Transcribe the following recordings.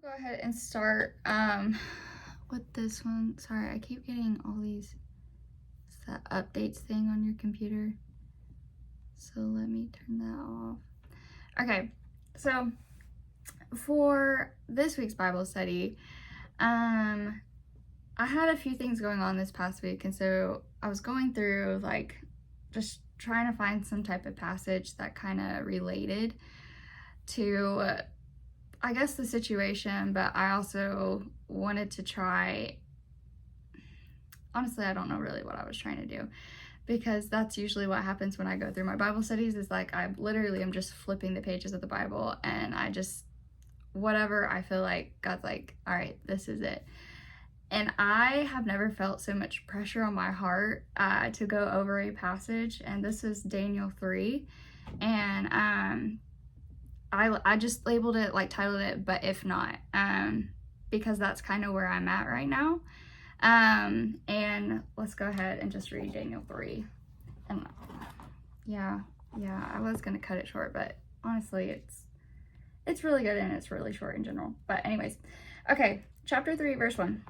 We'll go ahead and start with this one. Sorry, I keep getting all these updates thing on your computer. So let me turn that off. Okay, so for this week's Bible study, I had a few things going on this past week, and so I was going through just trying to find some type of passage that kind of related to I guess the situation, but I also wanted to try, honestly, I don't know really what I was trying to do, because that's usually what happens when I go through my Bible studies is I literally am just flipping the pages of the Bible, and I just, whatever I feel like, God's like, all right, this is it. And I have never felt so much pressure on my heart to go over a passage, and this is Daniel 3, and I just labeled it, titled it, but if not, because that's kind of where I'm at right now. And let's go ahead and just read Daniel 3. And yeah, I was going to cut it short, but honestly, it's really good and it's really short in general. But anyways, okay, chapter 3, verse 1.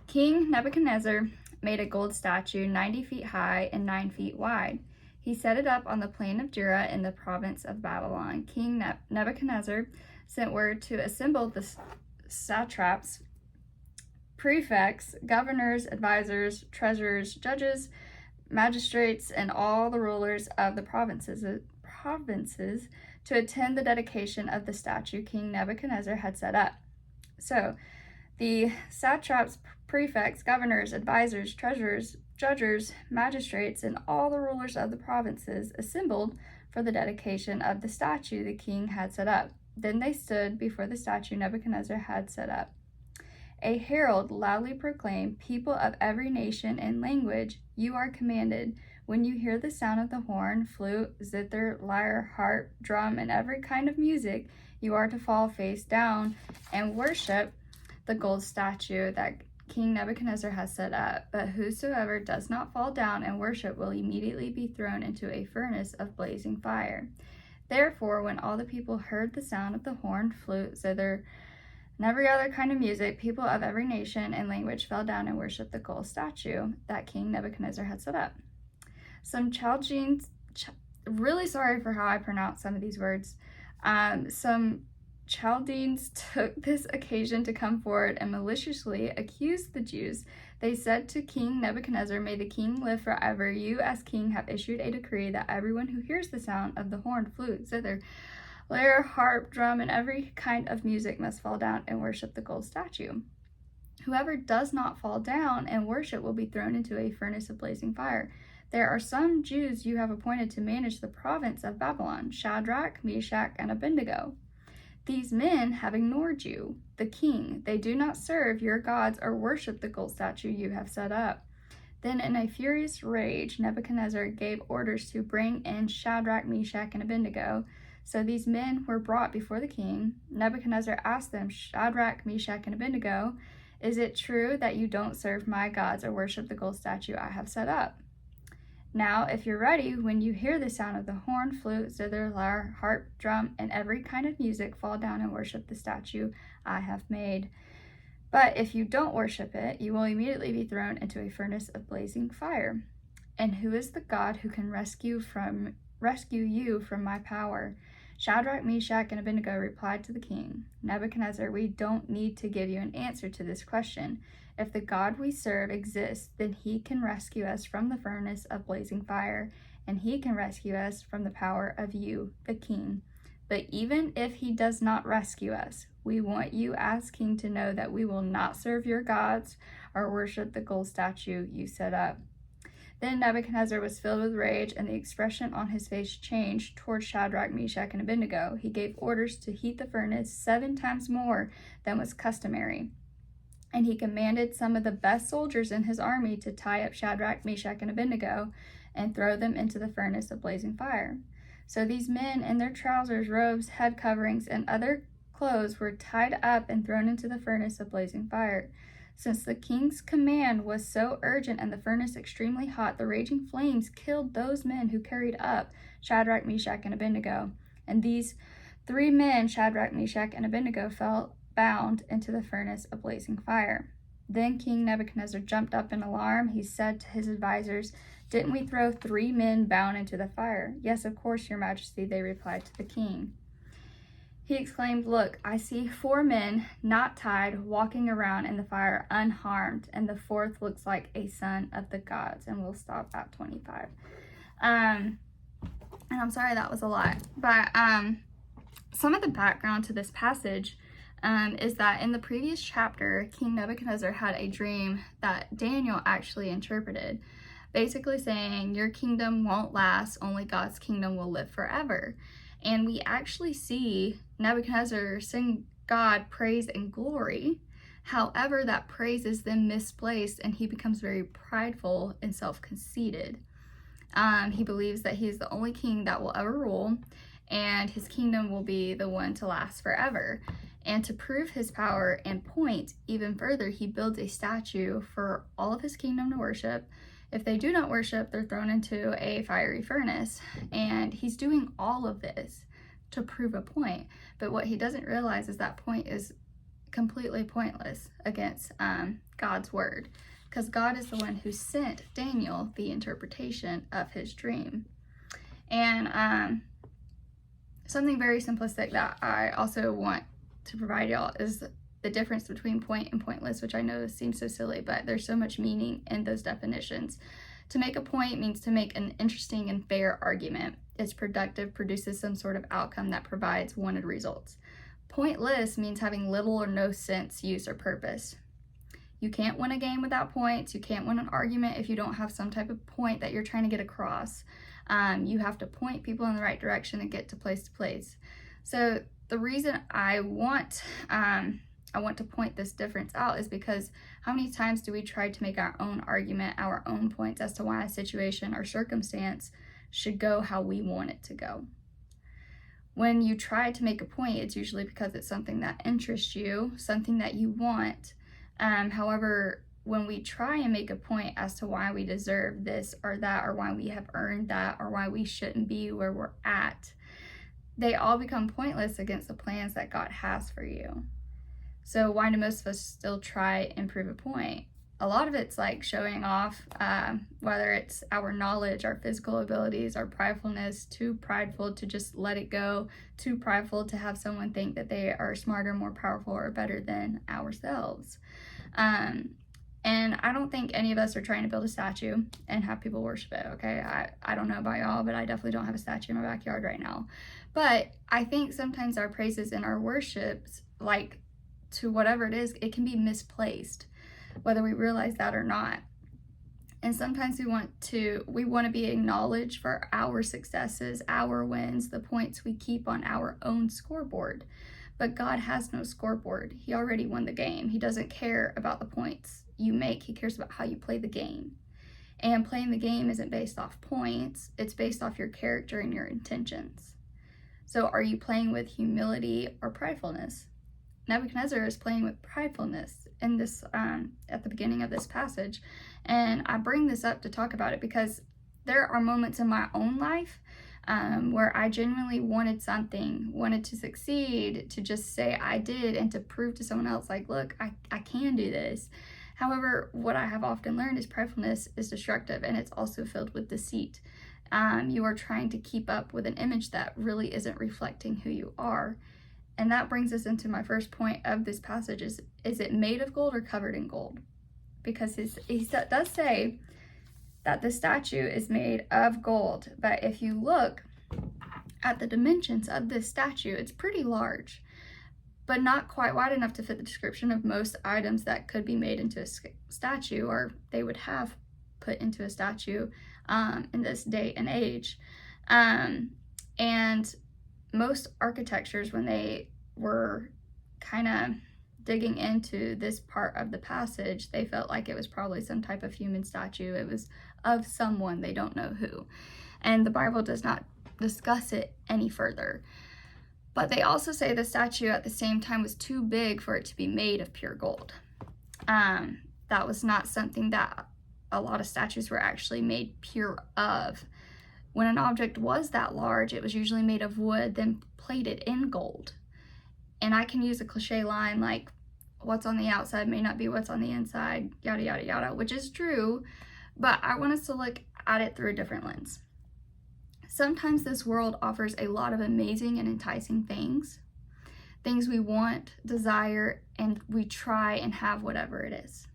King Nebuchadnezzar made a gold statue 90 feet high and 9 feet wide. He set it up on the plain of Dura in the province of Babylon. King Nebuchadnezzar sent word to assemble the satraps, prefects, governors, advisors, treasurers, judges, magistrates, and all the rulers of the provinces to attend the dedication of the statue King Nebuchadnezzar had set up. So the satraps, prefects, governors, advisors, treasurers, judges, magistrates, and all the rulers of the provinces assembled for the dedication of the statue the king had set up. Then they stood before the statue Nebuchadnezzar had set up. A herald loudly proclaimed, "People of every nation and language, you are commanded, when you hear the sound of the horn, flute, zither, lyre, harp, drum, and every kind of music, you are to fall face down and worship the gold statue that King Nebuchadnezzar has set up, but whosoever does not fall down and worship will immediately be thrown into a furnace of blazing fire." Therefore, when all the people heard the sound of the horn, flute, zither, and every other kind of music, people of every nation and language fell down and worshiped the gold statue that King Nebuchadnezzar had set up. Some Chaldeans, really sorry for how I pronounce some of these words, some Chaldeans took this occasion to come forward and maliciously accuse the Jews. They said to King Nebuchadnezzar, "May the king live forever. You as king have issued a decree that everyone who hears the sound of the horn, flute, zither, lyre, harp, drum, and every kind of music must fall down and worship the gold statue. Whoever does not fall down and worship will be thrown into a furnace of blazing fire. There are some Jews you have appointed to manage the province of Babylon, Shadrach, Meshach, and Abednego. These men have ignored you, the king. They do not serve your gods or worship the gold statue you have set up." Then in a furious rage, Nebuchadnezzar gave orders to bring in Shadrach, Meshach, and Abednego. So these men were brought before the king. Nebuchadnezzar asked them, "Shadrach, Meshach, and Abednego, is it true that you don't serve my gods or worship the gold statue I have set up? Now, if you're ready, when you hear the sound of the horn, flute, zither, lyre, harp, drum, and every kind of music, fall down and worship the statue I have made. But if you don't worship it, you will immediately be thrown into a furnace of blazing fire. And who is the God who can rescue you from my power?" Shadrach, Meshach, and Abednego replied to the king, "Nebuchadnezzar, we don't need to give you an answer to this question. If the God we serve exists, then he can rescue us from the furnace of blazing fire, and he can rescue us from the power of you, the king. But even if he does not rescue us, we want you as king to know that we will not serve your gods or worship the gold statue you set up." Then Nebuchadnezzar was filled with rage, and the expression on his face changed toward Shadrach, Meshach, and Abednego. He gave orders to heat the furnace 7 times more than was customary. And he commanded some of the best soldiers in his army to tie up Shadrach, Meshach, and Abednego and throw them into the furnace of blazing fire. So these men in their trousers, robes, head coverings, and other clothes were tied up and thrown into the furnace of blazing fire. Since the king's command was so urgent and the furnace extremely hot, the raging flames killed those men who carried up Shadrach, Meshach, and Abednego. And these 3 men, Shadrach, Meshach, and Abednego, fell bound into the furnace of blazing fire. Then King Nebuchadnezzar jumped up in alarm. He said to his advisors, "Didn't we throw 3 men bound into the fire?" "Yes, of course, your majesty," they replied to the king. He exclaimed, "Look, I see 4 men, not tied, walking around in the fire unharmed, and the 4th looks like a son of the gods." And we'll stop at 25. And I'm sorry that was a lot, but some of the background to this passage is that in the previous chapter, King Nebuchadnezzar had a dream that Daniel actually interpreted, basically saying, your kingdom won't last, only God's kingdom will live forever. And we actually see Nebuchadnezzar sing God praise and glory. However, that praise is then misplaced and he becomes very prideful and self-conceited. He believes that he is the only king that will ever rule, and his kingdom will be the one to last forever. And to prove his power and point even further, he builds a statue for all of his kingdom to worship. If they do not worship, they're thrown into a fiery furnace. And he's doing all of this to prove a point. But what he doesn't realize is that point is completely pointless against God's word, because God is the one who sent Daniel the interpretation of his dream. And something very simplistic that I also want to provide y'all is the difference between point and pointless, which I know seems so silly, but there's so much meaning in those definitions. To make a point means to make an interesting and fair argument. It's productive, produces some sort of outcome that provides wanted results. Pointless means having little or no sense, use, or purpose. You can't win a game without points. You can't win an argument if you don't have some type of point that you're trying to get across. You have to point people in the right direction and get to place. So the reason I want to point this difference out is because how many times do we try to make our own argument, our own points as to why a situation or circumstance should go how we want it to go? When you try to make a point, it's usually because it's something that interests you, something that you want. However, when we try and make a point as to why we deserve this or that, or why we have earned that, or why we shouldn't be where we're at, they all become pointless against the plans that God has for you. So why do most of us still try and prove a point? A lot of it's like showing off, whether it's our knowledge, our physical abilities, our pridefulness, too prideful to just let it go, too prideful to have someone think that they are smarter, more powerful, or better than ourselves. And I don't think any of us are trying to build a statue and have people worship it, okay? I don't know about y'all, but I definitely don't have a statue in my backyard right now. But I think sometimes our praises and our worships, like to whatever it is, it can be misplaced, whether we realize that or not. And sometimes we want to be acknowledged for our successes, our wins, the points we keep on our own scoreboard. But God has no scoreboard. He already won the game. He doesn't care about the points you make. He cares about how you play the game. And playing the game isn't based off points. It's based off your character and your intentions. So are you playing with humility or pridefulness? Nebuchadnezzar is playing with pridefulness in this at the beginning of this passage. And I bring this up to talk about it because there are moments in my own life where I genuinely wanted something, wanted to succeed, to just say I did, and to prove to someone else, like, look, I can do this. However, what I have often learned is pridefulness is destructive, and it's also filled with deceit. You are trying to keep up with an image that really isn't reflecting who you are. And that brings us into my first point of this passage is it made of gold or covered in gold? Because he does say that the statue is made of gold. But if you look at the dimensions of this statue, it's pretty large, but not quite wide enough to fit the description of most items that could be made into a statue, or they would have put into a statue in this day and age. And most architectures, when they were kind of digging into this part of the passage, they felt like it was probably some type of human statue. It was of someone, they don't know who. And the Bible does not discuss it any further. But they also say the statue at the same time was too big for it to be made of pure gold. That was not something that a lot of statues were actually made pure of. When an object was that large, it was usually made of wood, then plated in gold. And I can use a cliche line like, what's on the outside may not be what's on the inside, yada, yada, yada, which is true, but I want us to look at it through a different lens. Sometimes this world offers a lot of amazing and enticing things we want, desire, and we try and have whatever it is.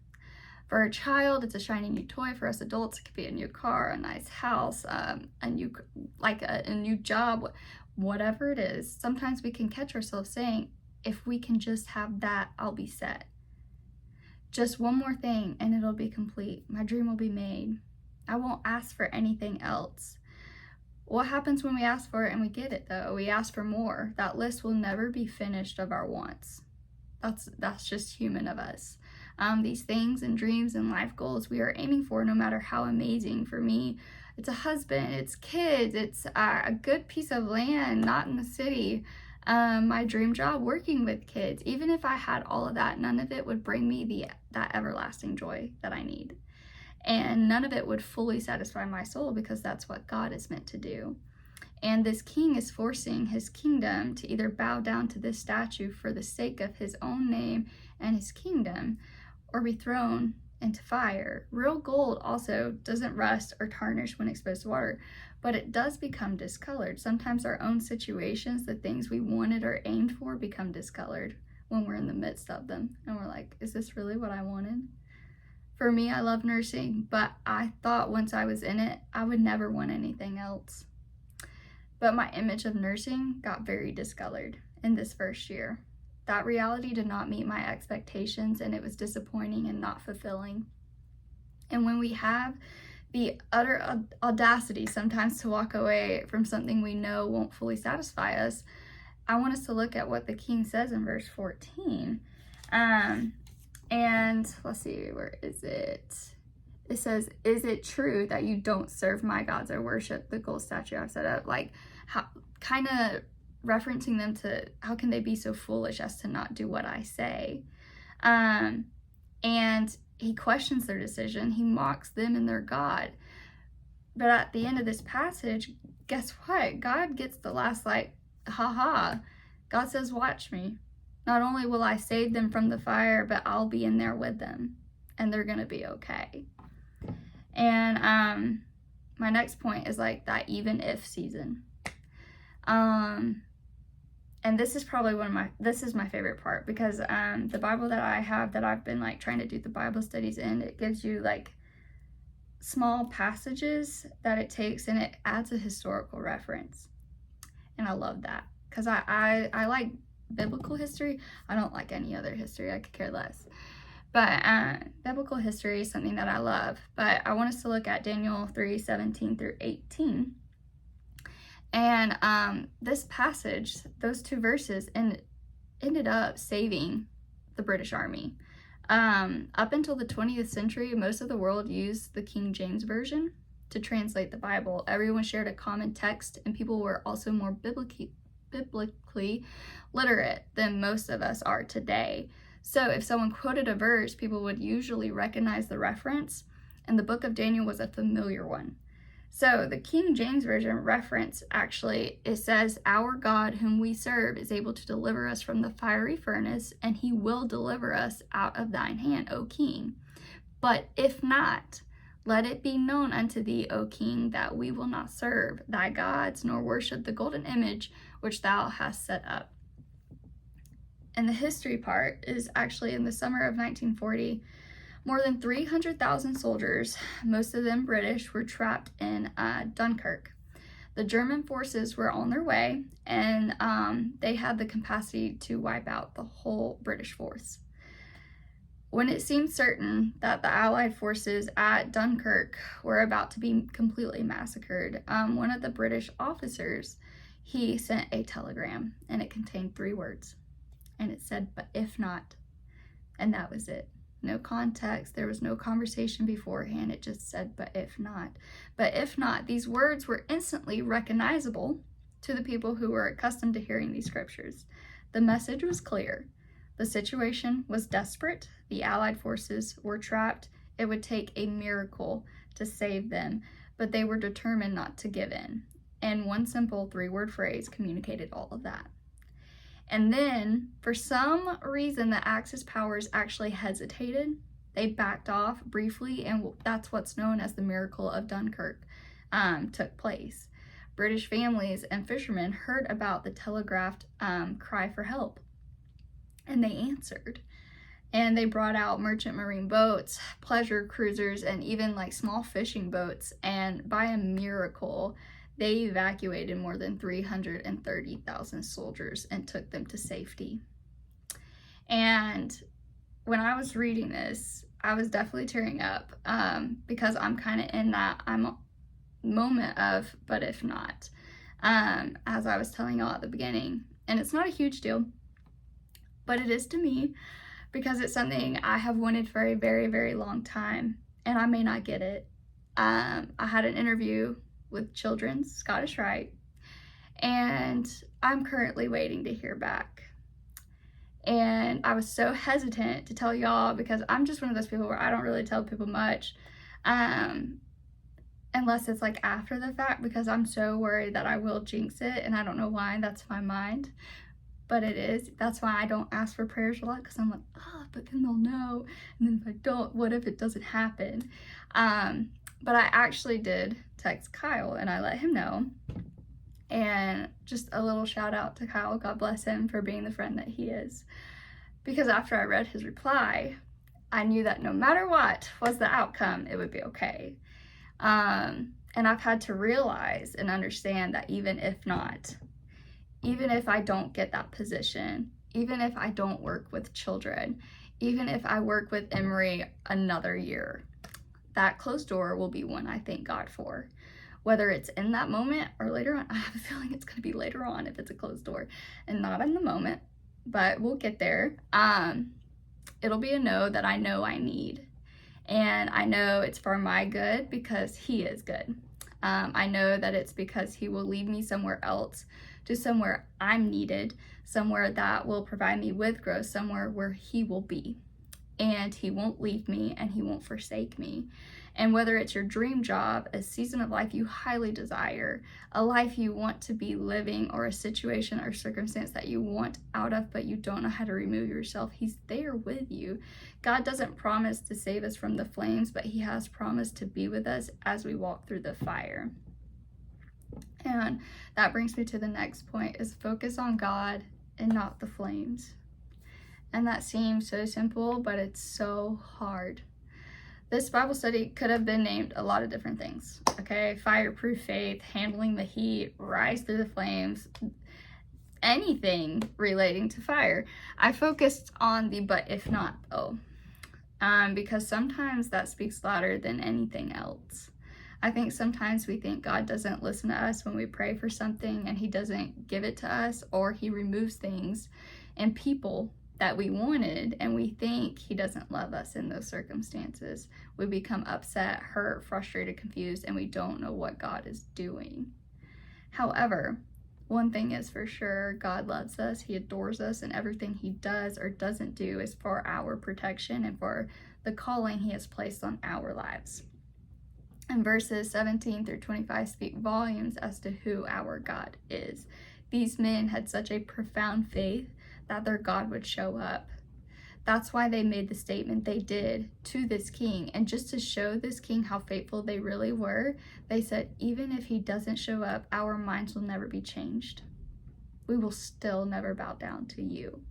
For a child, it's a shiny new toy. For us adults, it could be a new car, a nice house, a new job, whatever it is. Sometimes we can catch ourselves saying, if we can just have that, I'll be set. Just one more thing and it'll be complete. My dream will be made. I won't ask for anything else. What happens when we ask for it and we get it though? We ask for more. That list will never be finished of our wants. That's just human of us. These things and dreams and life goals we are aiming for, no matter how amazing. For me, it's a husband, it's kids, it's a good piece of land, not in the city. My dream job, working with kids. Even if I had all of that, none of it would bring me that everlasting joy that I need. And none of it would fully satisfy my soul, because that's what God is meant to do. And this king is forcing his kingdom to either bow down to this statue for the sake of his own name and his kingdom, or be thrown into fire. Real gold also doesn't rust or tarnish when exposed to water, but it does become discolored. Sometimes our own situations, the things we wanted or aimed for, become discolored when we're in the midst of them. And we're like, is this really what I wanted? For me, I love nursing, but I thought once I was in it, I would never want anything else. But my image of nursing got very discolored in this first year. That reality did not meet my expectations, and it was disappointing and not fulfilling. And when we have the utter audacity sometimes to walk away from something we know won't fully satisfy us, I want us to look at what the king says in verse 14. And let's see, where is it? It says, is it true that you don't serve my gods or worship the gold statue I've set up? Like, how, kind of referencing them to, how can they be so foolish as to not do what I say? And he questions their decision. He mocks them and their God. But at the end of this passage, guess what? God gets the last, like, ha. God says, watch me. Not only will I save them from the fire, but I'll be in there with them, and they're going to be okay. And my next point is like that even if season. And this is probably this is my favorite part, because the Bible that I have, that I've been like trying to do the Bible studies in, it gives you like small passages that it takes and it adds a historical reference. And I love that, because I like biblical history. I don't like any other history. I could care less. But biblical history is something that I love. But I want us to look at Daniel 3:17 through 18. And this passage, those two verses, ended up saving the British Army. Up until the 20th century, most of the world used the King James Version to translate the Bible. Everyone shared a common text, and people were also more biblically literate than most of us are today. So if someone quoted a verse, people would usually recognize the reference, and the book of Daniel was a familiar one. So the King James Version reference, actually, it says, our God whom we serve is able to deliver us from the fiery furnace, and he will deliver us out of thine hand, O king. But if not, let it be known unto thee, O king, that we will not serve thy gods, nor worship the golden image which thou hast set up. And the history part is actually in the summer of 1940, more than 300,000 soldiers, most of them British, were trapped in Dunkirk. The German forces were on their way, and they had the capacity to wipe out the whole British force. When it seemed certain that the Allied forces at Dunkirk were about to be completely massacred, one of the British officers, he sent a telegram, and it contained 3 words. And it said, but if not. And that was it. No context. There was no conversation beforehand. It just said, but if not. But if not. These words were instantly recognizable to the people who were accustomed to hearing these scriptures. The message was clear. The situation was desperate. The Allied forces were trapped. It would take a miracle to save them, but they were determined not to give in. And one simple 3-word phrase communicated all of that. And then, for some reason, the Axis powers actually hesitated. They backed off briefly, and that's what's known as the Miracle of Dunkirk took place. British families and fishermen heard about the telegraphed cry for help, and they answered. And they brought out merchant marine boats, pleasure cruisers, and even like small fishing boats. And by a miracle, they evacuated more than 330,000 soldiers and took them to safety. And when I was reading this, I was definitely tearing up because I'm kind of in that moment of, but if not, as I was telling y'all at the beginning. And it's not a huge deal, but it is to me because it's something I have wanted for a very, very long time, and I may not get it. I had an interview with Children's Scottish Rite, and I'm currently waiting to hear back. And I was so hesitant to tell y'all because I'm just one of those people where I don't really tell people much unless it's like after the fact, because I'm so worried that I will jinx it, and I don't know why. That's my mind, but it is. That's why I don't ask for prayers a lot, because I'm like, but then they'll know, and then if I don't, what if it doesn't happen? But I actually did text Kyle, and I let him know. And just a little shout out to Kyle. God bless him for being the friend that he is. Because after I read his reply, I knew that no matter what was the outcome, it would be okay. And I've had to realize and understand that even if not, even if I don't get that position, even if I don't work with children, even if I work with Emory another year, that closed door will be one I thank God for. Whether it's in that moment or later on, I have a feeling it's going to be later on if it's a closed door and not in the moment, but we'll get there. It'll be a no that I know I need. And I know it's for my good because he is good. I know that it's because he will lead me somewhere else, to somewhere I'm needed, somewhere that will provide me with growth, somewhere where he will be. And he won't leave me and he won't forsake me. And whether it's your dream job, a season of life you highly desire, a life you want to be living, or a situation or circumstance that you want out of but you don't know how to remove yourself, he's there with you. God doesn't promise to save us from the flames, but he has promised to be with us as we walk through the fire. And that brings me to the next point, is focus on God and not the flames. And that seems so simple, but it's so hard. This Bible study could have been named a lot of different things, okay? Fireproof faith, handling the heat, rise through the flames, anything relating to fire. I focused on the but if not though, because sometimes that speaks louder than anything else. I think sometimes we think God doesn't listen to us when we pray for something and he doesn't give it to us, or he removes things and people that we wanted, and we think he doesn't love us in those circumstances. We become upset, hurt, frustrated, confused, and we don't know what God is doing. However, one thing is for sure, God loves us, he adores us, and everything he does or doesn't do is for our protection and for the calling he has placed on our lives. And verses 17 through 25 speak volumes as to who our God is. These men had such a profound faith that their God would show up. That's why they made the statement they did to this king. And just to show this king how faithful they really were, they said, even if he doesn't show up, our minds will never be changed. We will still never bow down to you.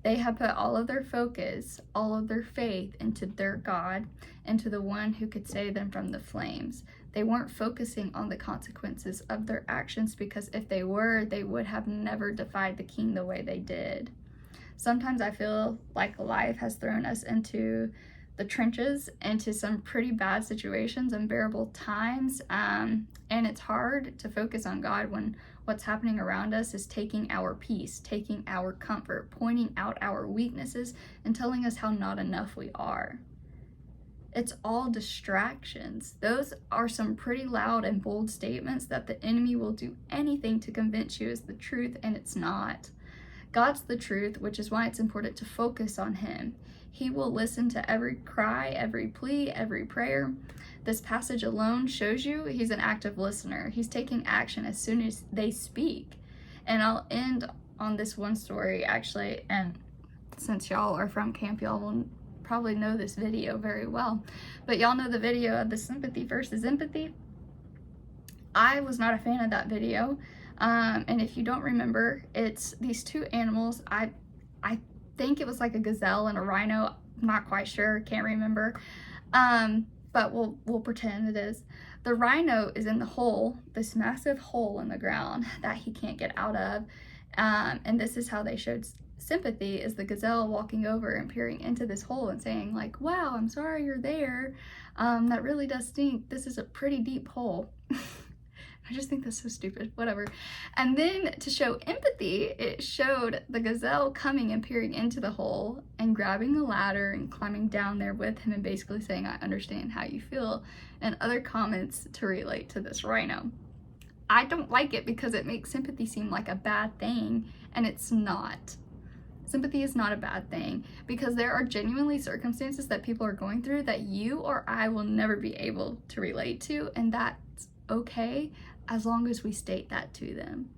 They had put all of their focus, all of their faith into their God, into the one who could save them from the flames. They weren't focusing on the consequences of their actions, because if they were, they would have never defied the king the way they did. Sometimes I feel like life has thrown us into the trenches, into some pretty bad situations, unbearable times, and it's hard to focus on God when what's happening around us is taking our peace, taking our comfort, pointing out our weaknesses, and telling us how not enough we are. It's all distractions. Those are some pretty loud and bold statements that the enemy will do anything to convince you is the truth, and it's not. God's the truth, which is why it's important to focus on him. He will listen to every cry, every plea, every prayer. This passage alone shows you he's an active listener. He's taking action as soon as they speak. And I'll end on this one story actually, and since y'all are from camp, y'all will probably know this video very well, but y'all know the video of the sympathy versus empathy. I was not a fan of that video, and if you don't remember, it's these two animals. I think it was like a gazelle and a rhino. I'm not quite sure, can't remember, but we'll pretend it is. The rhino is in the hole, this massive hole in the ground that he can't get out of, and this is how they showed sympathy, is the gazelle walking over and peering into this hole and saying like, wow, I'm sorry you're there, that really does stink, this is a pretty deep hole. I just think that's so stupid, whatever. And then to show empathy, it showed the gazelle coming and peering into the hole and grabbing the ladder and climbing down there with him and basically saying, I understand how you feel, and other comments to relate to this rhino. I don't like it because it makes sympathy seem like a bad thing, and it's not. Sympathy is not a bad thing, because there are genuinely circumstances that people are going through that you or I will never be able to relate to, and that's okay as long as we state that to them.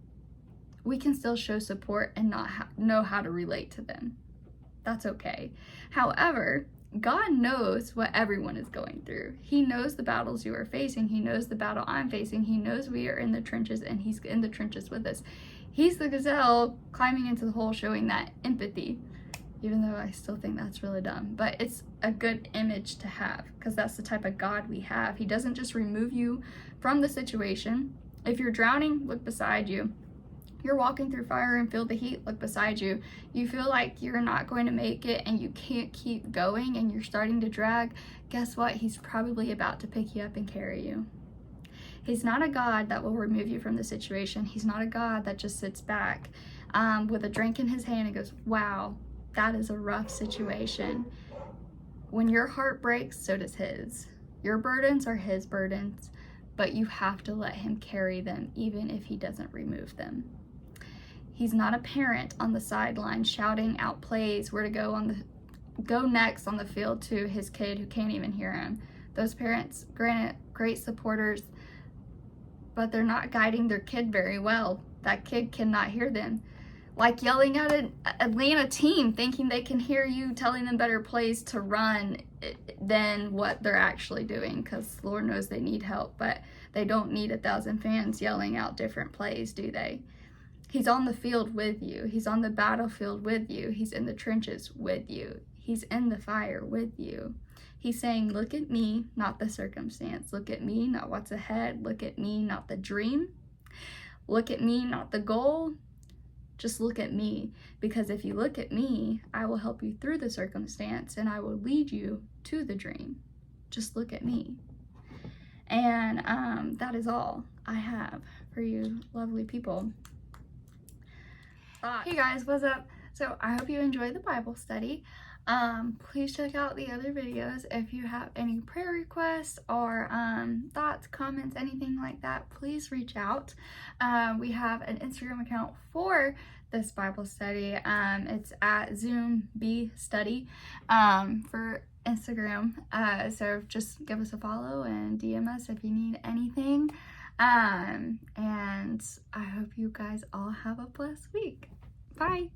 We can still show support and not know how to relate to them. That's okay. However, God knows what everyone is going through. He knows the battles you are facing. He knows the battle I'm facing. He knows we are in the trenches, and he's in the trenches with us. He's the gazelle climbing into the hole, showing that empathy, even though I still think that's really dumb. But it's a good image to have, because that's the type of God we have. He doesn't just remove you from the situation. If you're drowning, look beside you. You're walking through fire and feel the heat, look beside you. You feel like you're not going to make it and you can't keep going and you're starting to drag. Guess what? He's probably about to pick you up and carry you. He's not a God that will remove you from the situation. He's not a God that just sits back with a drink in his hand and goes, wow, that is a rough situation. When your heart breaks, so does his. Your burdens are his burdens, but you have to let him carry them even if he doesn't remove them. He's not a parent on the sideline shouting out plays where to go next on the field to his kid who can't even hear him. Those parents, granted, great supporters, but they're not guiding their kid very well. That kid cannot hear them. Like yelling at an Atlanta team, thinking they can hear you, telling them better plays to run than what they're actually doing, because Lord knows they need help, but they don't need 1,000 fans yelling out different plays, do they? He's on the field with you. He's on the battlefield with you. He's in the trenches with you. He's in the fire with you. He's saying, look at me, not the circumstance. Look at me, not what's ahead. Look at me, not the dream. Look at me, not the goal. Just look at me, because if you look at me, I will help you through the circumstance and I will lead you to the dream. Just look at me. And that is all I have for you lovely people. Hey guys, what's up? So I hope you enjoyed the Bible study. Please check out the other videos. If you have any prayer requests or thoughts, comments, anything like that, please reach out. We have an Instagram account for this Bible study. It's at ZoomBStudy for Instagram. So just give us a follow and DM us if you need anything. And I hope you guys all have a blessed week. Bye.